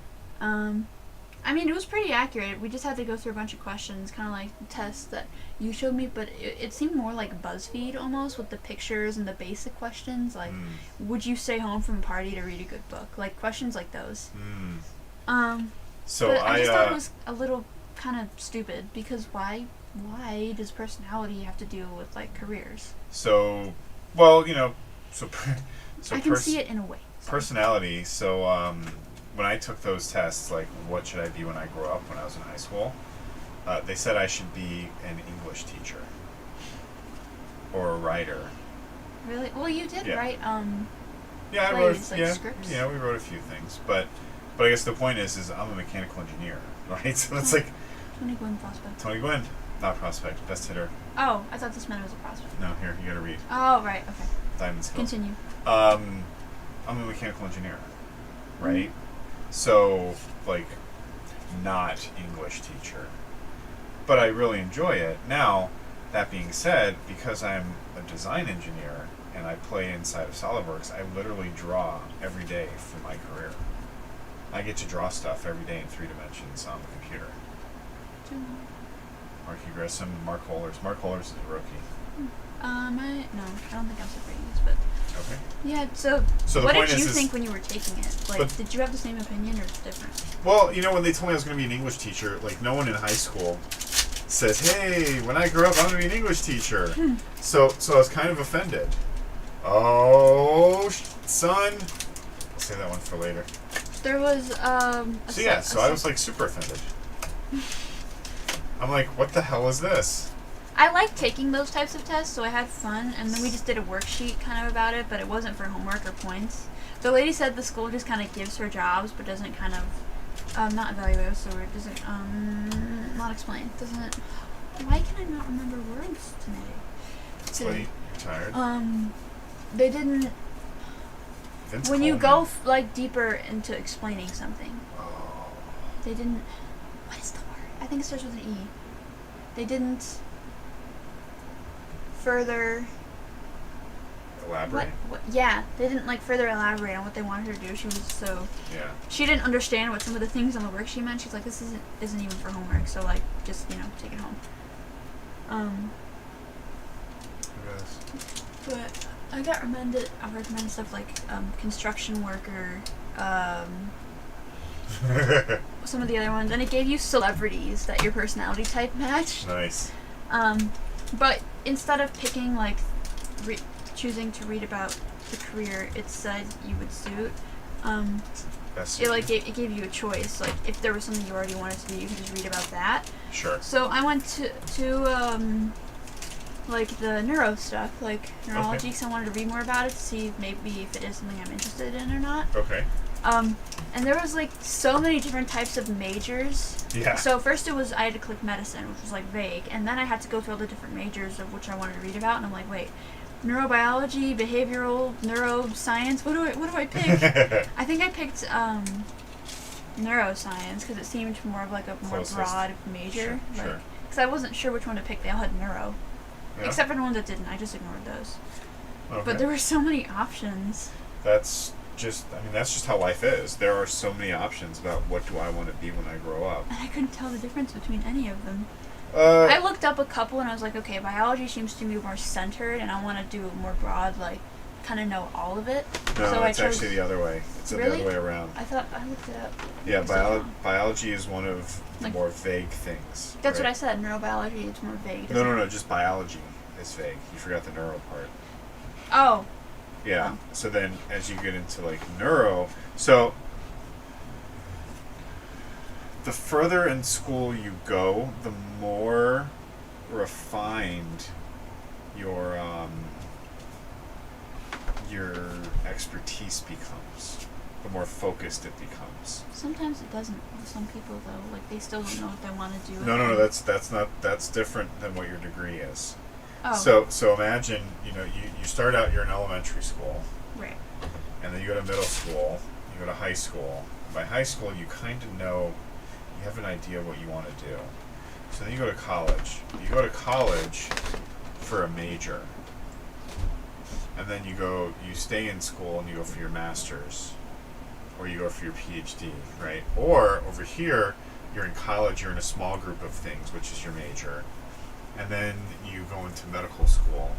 I mean, it was pretty accurate. We just had to go through a bunch of questions, kind of like the tests that you showed me, but it seemed more like BuzzFeed almost, with the pictures and the basic questions, like, would you stay home from a party to read a good book? Like, questions like those. So but I just thought it was a little kind of stupid, because why does personality have to deal with, like, careers? So, well, you know, I can see it in a way. Personality, so, when I took those tests, like, what should I be when I grow up, when I was in high school, they said I should be an English teacher. Or a writer. Really? Well, you did write, Yeah, I plays, wrote, like scripts. Yeah, we wrote a few things, but I guess the point is I'm a mechanical engineer, right? So it's like... Tony Gwynn prospect. Tony Gwynn, not prospect, best hitter. Oh, I thought this meant it was a prospect. No, here, you gotta read. Oh, right, okay. Diamond skills. Continue. I'm a mechanical engineer, right? So, like, not English teacher. But I really enjoy it. Now, that being said, because I'm a design engineer and I play inside of SolidWorks, I literally draw every day for my career. I get to draw stuff every day in 3 dimensions on the computer. Marky Grissom, Mark Holers. Mark Holers is a rookie. I don't think I'm separating this, but Okay. yeah. So, So the what point did you is think when you were taking it? Like, but- did you have the same opinion or different? Well, you know, when they told me I was going to be an English teacher, like, no one in high school says, hey, when I grow up, I'm going to be an English teacher. So I was kind of offended. Oh, son. I'll save that one for later. There was So I was, like, super offended. I'm like, what the hell is this? I like taking those types of tests, so I had fun, and then we just did a worksheet kind of about it, but it wasn't for homework or points. The lady said the school just kind of gives her jobs, but doesn't kind of, not evaluate, so it doesn't, not explain. Doesn't, why can I not remember words It's late. You're tired. They didn't, Vince when you Coleman. go, like, deeper into explaining something, Oh. they didn't, what is the word? I think it starts with an E. They didn't further... Elaborate? Yeah, they didn't like further elaborate on what they wanted her to do. She was so Yeah. she didn't understand what some of the things on the worksheet meant. She's like, this isn't even for homework, so like just take it home. Look at this. But I recommended stuff like construction worker, some of the other ones, and it gave you celebrities that your personality type matched. Nice. But instead of picking like choosing to read about the career it said you would suit, Best it gave you a choice. Like if there was something you already wanted to do, you could just read about that. Sure. So I went to like the neuro stuff, like neurology, because I wanted to read more about it to see if it is something I'm interested in or not. Okay. And there was like so many different types of majors. Yeah. So first I had to click medicine, which was like vague, and then I had to go through all the different majors of which I wanted to read about, and I'm like, wait, neurobiology, behavioral, neuroscience. What do I pick? I think I picked neuroscience because it seemed more of like a more Closest. broad major. Sure. Because I wasn't sure which one to pick. They all had neuro, Yeah. except for the ones that didn't. I just ignored those. Okay. But there were so many options. That's just how life is. There are so many options about what do I want to be when I grow up. And I couldn't tell the difference between any of them. I Uh, looked up a couple and I was like, okay, biology seems to be more centered, and I want to do more broad, like, kind of know all of it. no, so I it's chose, actually the other way. It's the Really? other way around. I thought I looked it up. Yeah, Is that wrong? biology is one of the Like- more vague things. That's right? what I said. Neurobiology, it's more vague. No, just biology is vague. You forgot the neuro part. Oh, Yeah. Oh. So then, as you get into like neuro, so the further in school you go, the more refined your expertise becomes. The more focused it becomes. sometimes it doesn't. With some people, though, like, they still don't know what they want to do. No. That's different than what your degree is. Oh, So imagine, you start out, you're in elementary school, right. and then you go to middle school, you go to high school. By high school, you kind of know, you have an idea what you want to do. So then you go to college. You go to college for a major. And then you stay in school and you go for your master's. Or you go for your PhD, right? Or over here, you're in college, you're in a small group of things, which is your major. And then you go into medical school,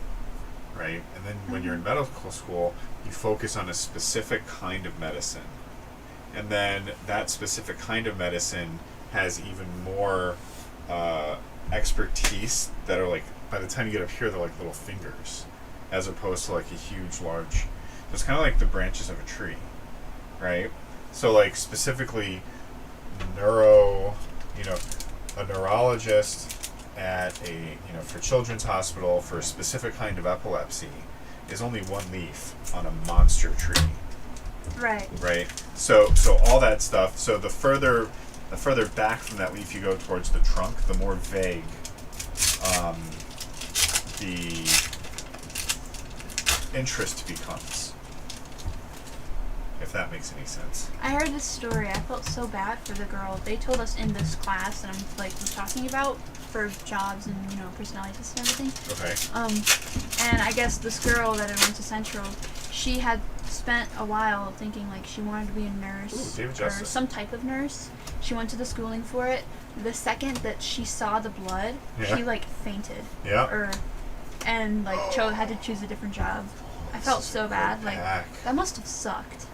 right? And then when you're in medical school, you focus on a specific kind of medicine. And then that specific kind of medicine has even more expertise that are like, by the time you get up here, they're like little fingers, as opposed to like a huge, large. It's kind of like the branches of a tree, right? So like specifically a neurologist at for Children's Hospital for a specific kind of epilepsy is only one leaf on a monster tree. Right. Right. So all that stuff. So the further back from that leaf you go towards the trunk, the more vague the interest becomes. If that makes any sense. I heard this story. I felt so bad for the girl. They told us in this class that was talking about for jobs and personality tests and everything. Okay. And I guess this girl that had went to Central, she had spent a while thinking like she wanted to be a nurse. Ooh, David or Justice. some type of nurse. She went to the schooling for it. The second that she saw the blood, Yeah. she like fainted. Yeah. Or and like had to choose a different job. I felt so bad. Like Pack. that must have sucked.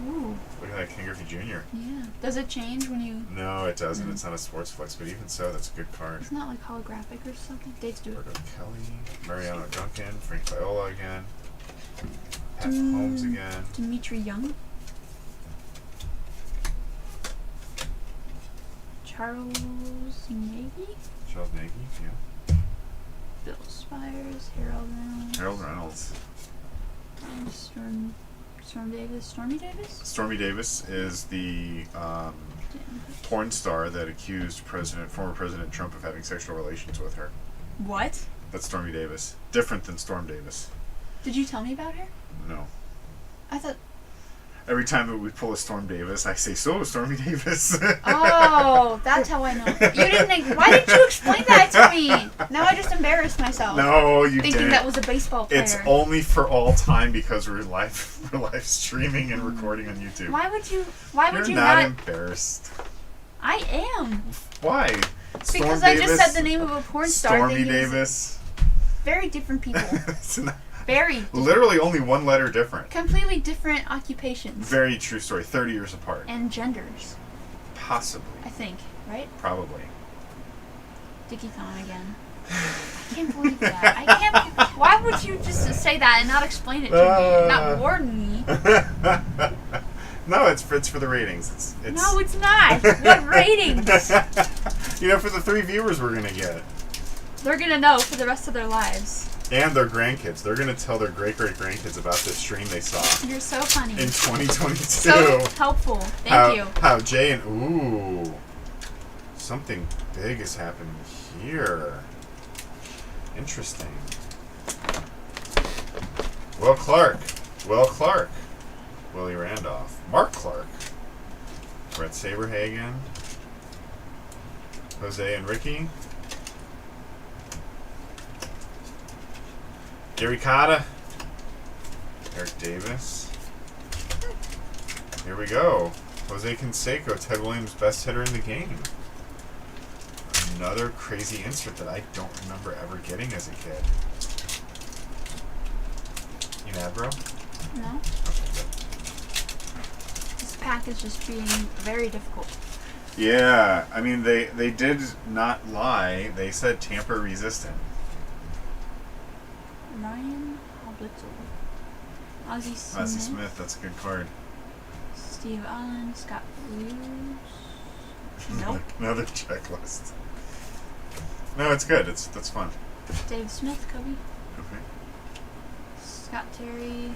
Ooh. Look at that, King Griffey Jr. Yeah. Does it change when you? No, it doesn't. It's not a sports flex, but even so, that's a good card. It's not like holographic or something. Dates do it. Roberto Kelly, Mariano Duncan, Frank Viola again, Pat Holmes again. Dimitri Young. Charles Nagy. Charles Nagy, yeah. Bill Spires. Harold Reynolds. Harold Reynolds. Stormy Davis. Stormy Davis is the porn star that accused former President Trump of having sexual relations with her. What? That's Stormy Davis. Different than Storm Davis. Did you tell me about her? No. I thought. Every time that we pull a Storm Davis, I say, "So, Stormy Davis." Oh, that's how I know. You didn't. Why didn't you explain that to me? Now I just embarrassed myself. No, you thinking didn't. that was a baseball player. It's only for all time because we're live streaming and recording on YouTube. Why would you? Why would You're you not not? embarrassed. I am. Why? Because Storm I Davis, just said the name of a porn star. Stormy thinking it's Davis. Very different people. It's not- Very. Different. literally only one letter different. Completely different occupations. Very true story. 30 years apart. And genders, Possibly. I think. Right? Probably. Dickie Thon again. I can't believe that. I can't. Why would you just say that and not explain it to me? Not warn me. No, it's for the ratings. It's No, it's not. What ratings? for the 3 viewers we're gonna get. They're gonna know for the rest of their lives. And their grandkids. They're gonna tell their great-great-grandkids about this stream they saw You're so funny. in 2022. So helpful. Thank you. How Jay and ooh, something big is happening here. Interesting. Will Clark. Willie Randolph. Mark Clark. Brett Saberhagen. Jose and Ricky. Gary Cotta. Eric Davis. Here we go. Jose Canseco, Ted Williams' best hitter in the game. Another crazy insert that I don't remember ever getting as a kid. You mad, bro? No? Okay, good. This pack is just being very difficult. Yeah, I mean, they did not lie. They said tamper resistant. Ryan Hoblitzel. Ozzie Smith. Ozzie Smith, that's a good card. Steve Allen. Scott Blues. Nope. Another checklist. No, it's good. That's fun. Dave Smith, Kobe. Okay. Scott Terry.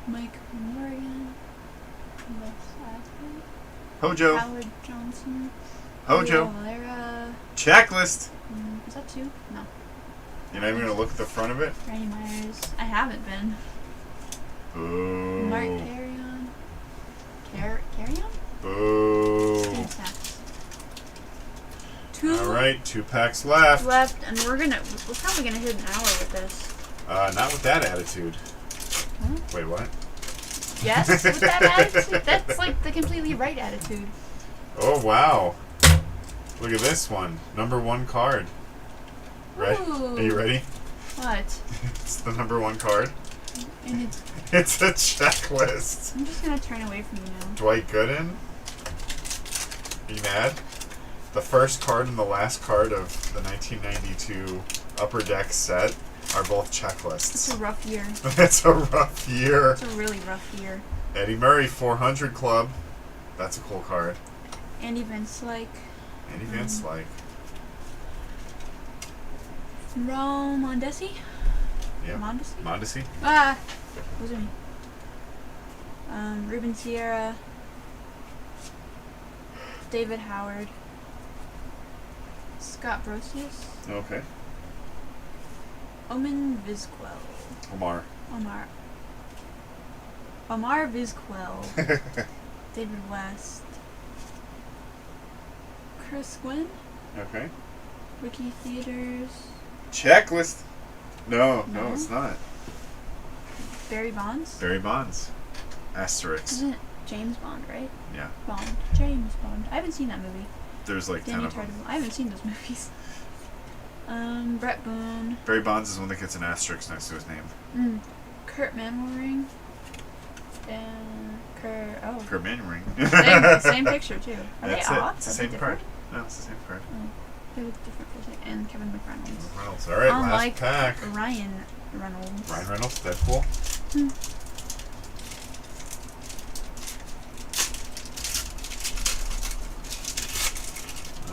Mike Morgan. Hojo. Howard Johnson. Hojo. Julio Valera. Checklist. Is that 2? No. You're not even going to look at the front of it? Randy Myers. I haven't been. Boo. Mark Carrion. Carrion? Boo. Steve Sachs. 2 All right, 2 packs left. and we're probably gonna hit an hour with this. Not with that attitude. Huh? Wait, what? Yes, with that attitude. That's like the completely right attitude. Oh, wow. Look at this one. Number 1 card. Right? Ooh. Are you ready? What? It's the number 1 card. And It's a checklist. I'm just gonna turn away from you now. Dwight Gooden. Are you mad? The first card and the last card of the 1992 Upper Deck set are both checklists. It's a rough year. It's a rough year. It's a really rough year. Eddie Murray, 400 Club. That's a cool card. Andy Van Slyke. Andy Van Slyke. Rome Mondesi? Yeah. Mondesi? Mondesi. Ah! What was her name? Ruben Sierra. David Howard. Scott Brosius. Okay. Omen Vizquel. Omar Vizquel. David West. Chris Gwynn. Okay. Ricky Theaters. Checklist. No, No? it's not. Barry Bonds. Barry Bonds. Asterisk. Isn't it James Bond, right? Yeah. James Bond. I haven't seen that movie. There's like 10 Danny of them. Treadwell. I haven't seen those movies. Brett Boone. Barry Bonds is the one that gets an asterisk next to his name. Kurt Manwaring. And Kurt. Oh. Kurt Manning. Same picture too. Are That's they it. off? It's the Are same they card. different? No, it's the same card. Oh, they look different. And Kevin McReynolds. Reynolds. All right, Unlike last pack. Ryan Reynolds. Ryan Reynolds, Deadpool.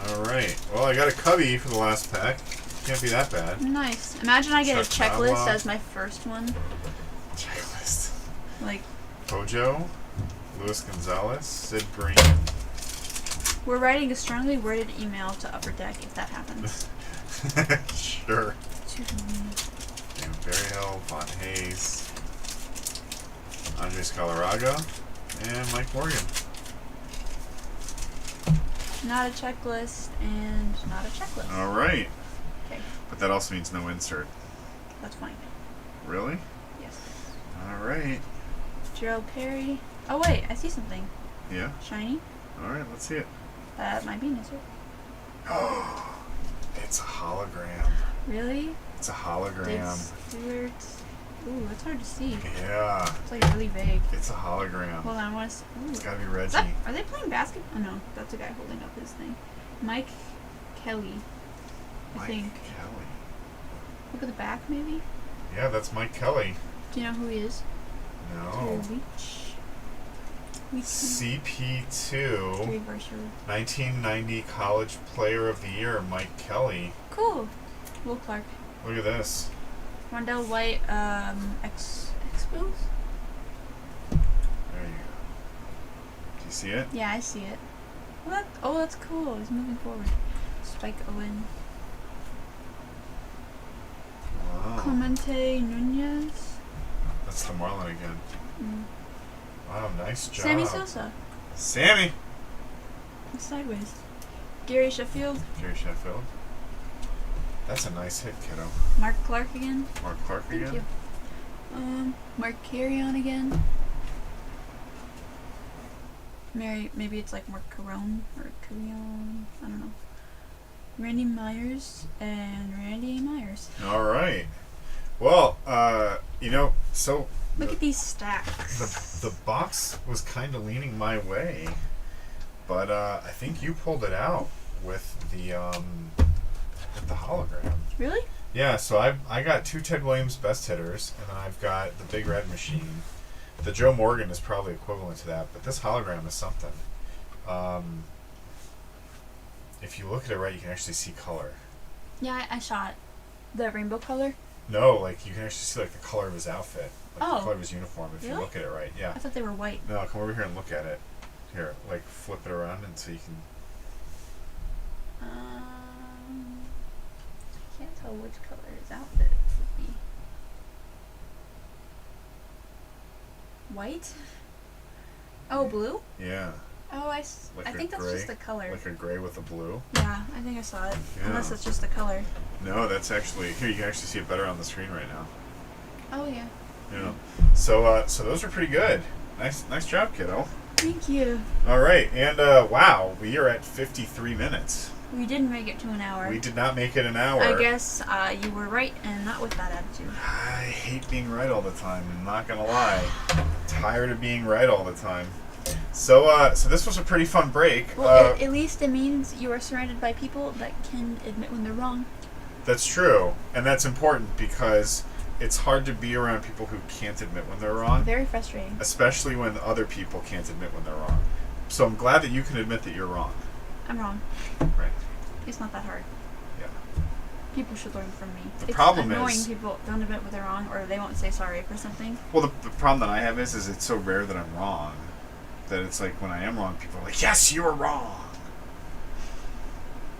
All right. Well, I got a cubby for the last pack. Can't be that bad. Nice. Imagine I get Chuck a checklist Pavlov. as my first one. Checklist. Like, Pojo, Luis Gonzalez, Sid Bream. we're writing a strongly worded email to Upper Deck if that happens. Sure. And Berryhill, Von Hayes, Andres Galarraga, and Mike Morgan. Not a checklist and not a checklist. All right. Okay, But that also means no insert. that's fine. Really? Yes. All right. Gerald Perry. Oh wait, I see something. Yeah. Shiny. All right. Let's see it. That might be an insert. Oh, it's a hologram. Really? It's a Dave hologram. Stewart. Ooh, that's hard to see. Yeah. It's like really vague. It's a hologram. Hold on, I want to. It's Ooh. gotta be Is that, Reggie. are they playing basketball? Oh no, that's a guy holding up his thing. Mike Kelly, I Mike think. Kelly. Look at the back, maybe. Yeah, that's Mike Kelly. Do you know who he is? No. Leach. CP2, Three varsity. 1990 College Player of the Year, Mike Kelly. Cool. Will Clark. Look at this. Rondell White. Expos. There you go. Do you see it? Yeah, I see it. Well, that's cool. He's moving forward. Spike Owen. Wow. Clemente Nunez. That's the Marlin again. Mm. Wow, nice job. Sammy Sosa. Sammy. It's sideways. Gary Sheffield. Gary Sheffield. That's a nice hit, kiddo. Mark Clark again. Mark Clark Thank again. you. Mark Carrion again. Maybe it's like Mark Carone or Carrion. I don't know. Randy Myers and Randy Myers. All right. Well, so Look at these stacks. the box was kind of leaning my way, but I think you pulled it out with the hologram. Really? Yeah. So I got two Ted Williams best hitters, and then I've got the Big Red Machine. The Joe Morgan is probably equivalent to that, but this hologram is something. If you look at it right, you can actually see color. Yeah, I saw it. The rainbow color? No, like you can actually see like the color of his outfit, like the Oh. color of his uniform. If you Really? look at it right, yeah. I thought they were white. No, come over here and look at it. Here, like flip it around and so you can. I can't tell which color his outfit would be. White? Oh, blue? Yeah, Oh, I Like a think that's gray? just the color. like a gray with a blue. Yeah, I think I saw it. Yeah. Unless it's just the color. No, that's actually here. You can actually see it better on the screen right now. Oh, yeah. Yeah. So those are pretty good. Nice job, kiddo. Thank you. All right, and wow, we are at 53 minutes. We didn't make it to an hour. We did not make it an hour. I guess you were right and not with that attitude. I hate being right all the time. I'm not gonna lie. Tired of being right all the time. So this was a pretty fun break. Well, at least it means you are surrounded by people that can admit when they're wrong. That's true, and that's important because it's hard to be around people who can't admit when they're wrong, Very frustrating. especially when other people can't admit when they're wrong. So I'm glad that you can admit that you're wrong. I'm wrong. Right. It's not that hard. Yeah. People should learn from me. The It's problem annoying is- people don't admit when they're wrong or they won't say sorry for something. Well, the problem that I have is it's so rare that I'm wrong that it's like when I am wrong, people are like, "Yes, you were wrong."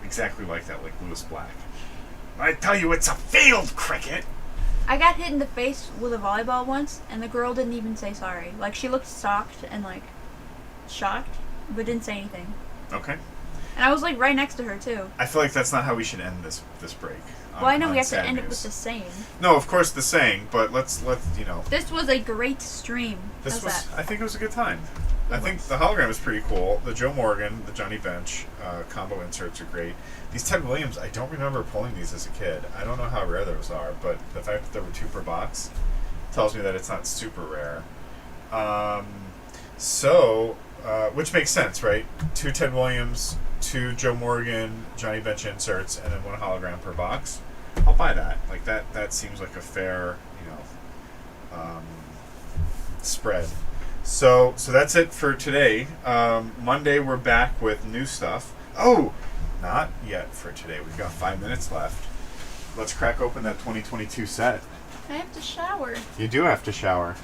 Exactly like that, like Lewis Black. I tell you, it's a field cricket. I got hit in the face with a volleyball once, and the girl didn't even say sorry. Like, she looked shocked and, like, shocked, but didn't say anything. Okay. And I was, like, right next to her, too. I feel like that's not how we should end this break. Well, I know we have to sad end it news. with the same. No, of course the saying, but let's you know. This was a great stream. This How's was. that? I think it was a good time. I think the hologram is pretty cool. The Joe Morgan, the Johnny Bench combo inserts are great. These Ted Williams, I don't remember pulling these as a kid. I don't know how rare those are, but the fact that there were 2 per box tells me that it's not super rare. Which makes sense, right? 2 Ted Williams, 2 Joe Morgan, Johnny Bench inserts, and then 1 hologram per box. I'll buy that. Like that seems like a fair, spread. So that's it for today. Monday we're back with new stuff. Oh, not yet for today. We've got 5 minutes left. Let's crack open that 2022 set. I have to shower. You do have to shower.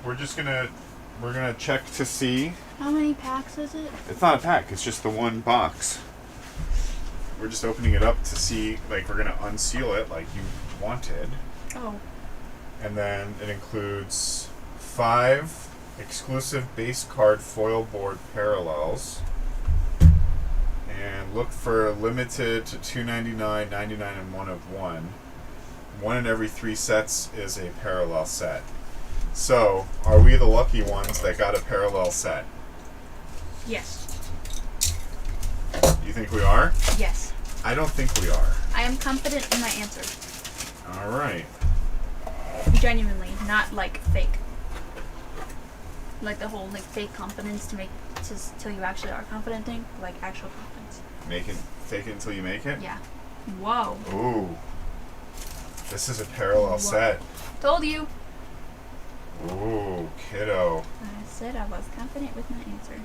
We're gonna check to see. How many packs is it? It's not a pack. It's just the 1 box. We're just opening it up to see. Like, we're gonna unseal it like you wanted. Oh. And then it includes 5 exclusive base card foil board parallels. And look for limited to $2.99, $99, and 1 of 1. 1 in every 3 sets is a parallel set. So, are we the lucky ones that got a parallel set? Yes. You think we are? Yes. I don't think we are. I am confident in my answer. All right. Genuinely, not like fake. Like the whole like fake confidence till you actually are confident thing. Like actual confidence. Fake it until you make it? Yeah. Whoa. Ooh. This is a parallel set. Told you. Ooh, kiddo. I said I was confident with my answer.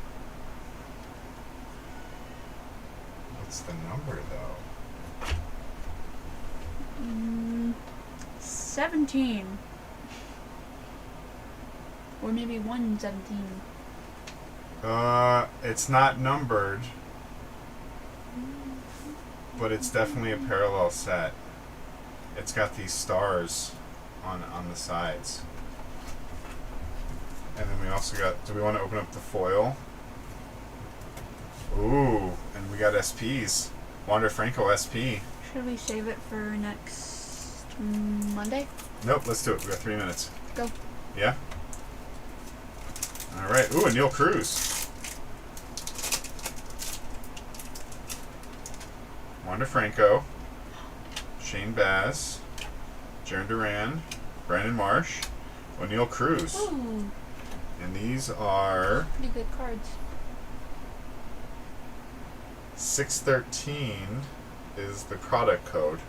What's the number, though? 17. Or maybe 117. It's not numbered, but it's definitely a parallel set. It's got these stars on the sides. And then we also got, do we want to open up the foil? Ooh, and we got SPs. Wander Franco SP. Should we save it for next Monday? Nope, let's do it. We got 3 minutes. Go. Yeah? Alright. Ooh, and Neil Cruz. Wander Franco. Shane Baz. Jaron Duran. Brandon Marsh. O'Neal Cruz. Ooh, And these are pretty good cards. 613 is the product code.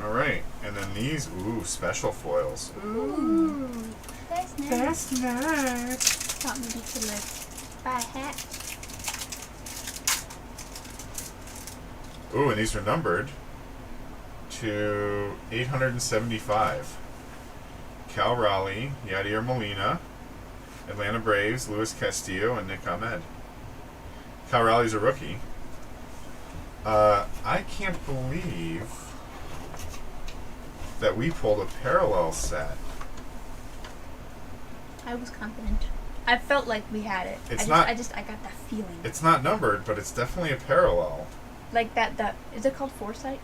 Alright, and then these, ooh, special foils. Ooh, that's nice. That's nice. Thought maybe you could like buy a hat. Ooh, and these are numbered to 875. Cal Raleigh, Yadier Molina, Atlanta Braves, Luis Castillo, and Nick Ahmed. Cal Raleigh's a rookie. I can't believe that we pulled a parallel set. I was confident. I felt like we had it. It's I not- got that feeling. It's not numbered, but it's definitely a parallel. Like that, is it called foresight?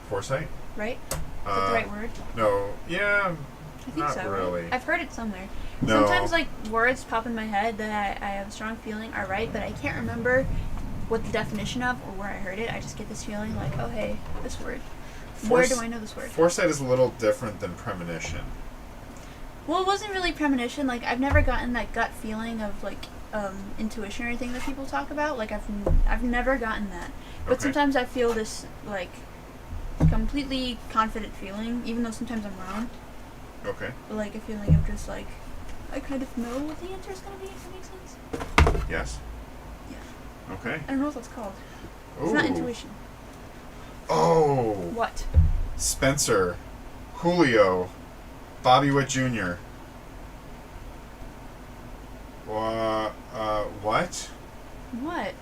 Foresight? Right? Is that the right word? No, yeah, I think not so. really. Right? I've heard it somewhere. No. Sometimes like words pop in my head that I have a strong feeling are right, but I can't remember what the definition of or where I heard it. I just get this feeling like, oh hey, this word. Where do I know this word? Foresight is a little different than premonition. Well, it wasn't really premonition. Like I've never gotten that gut feeling of like intuition or anything that people talk about. Like I've never gotten that. But Okay. sometimes I feel this like completely confident feeling, even though sometimes I'm wrong. Okay. But like a feeling of just like I kind of know what the answer is gonna be. If that makes sense. Yes. Yeah. Okay. I don't know what that's called. Ooh. It's not intuition. Oh. What? Spencer, Julio, Bobby Witt Jr. What? What?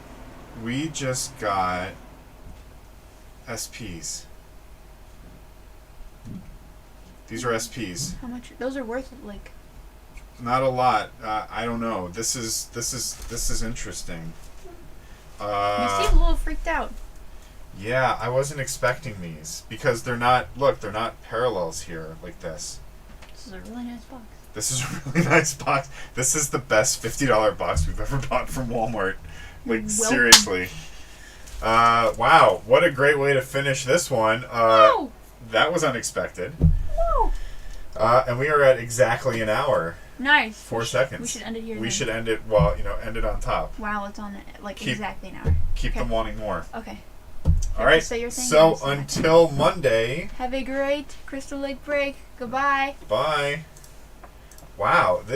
We just got SPs. These are SPs. How much? Those are worth like. Not a lot. I don't know. This is interesting. You seem a little freaked out. Yeah, I wasn't expecting these because they're not. Look, they're not parallels here like this. This is a really nice box. This is a really nice box. This is the best $50 box we've ever bought from Walmart. Like, Welcome. seriously. Wow, what a great way to finish this one. No! That was unexpected. No! And we are at exactly an hour, Nice. 4 seconds. We should end it here. We then. should end it, well, end it on top. Wow, it's on like Keep- exactly an hour. Keep Okay. them wanting more. Okay. All right, Say your thing, so and say my thing. until Monday, Have a great Crystal Lake break. Goodbye. bye. Wow, this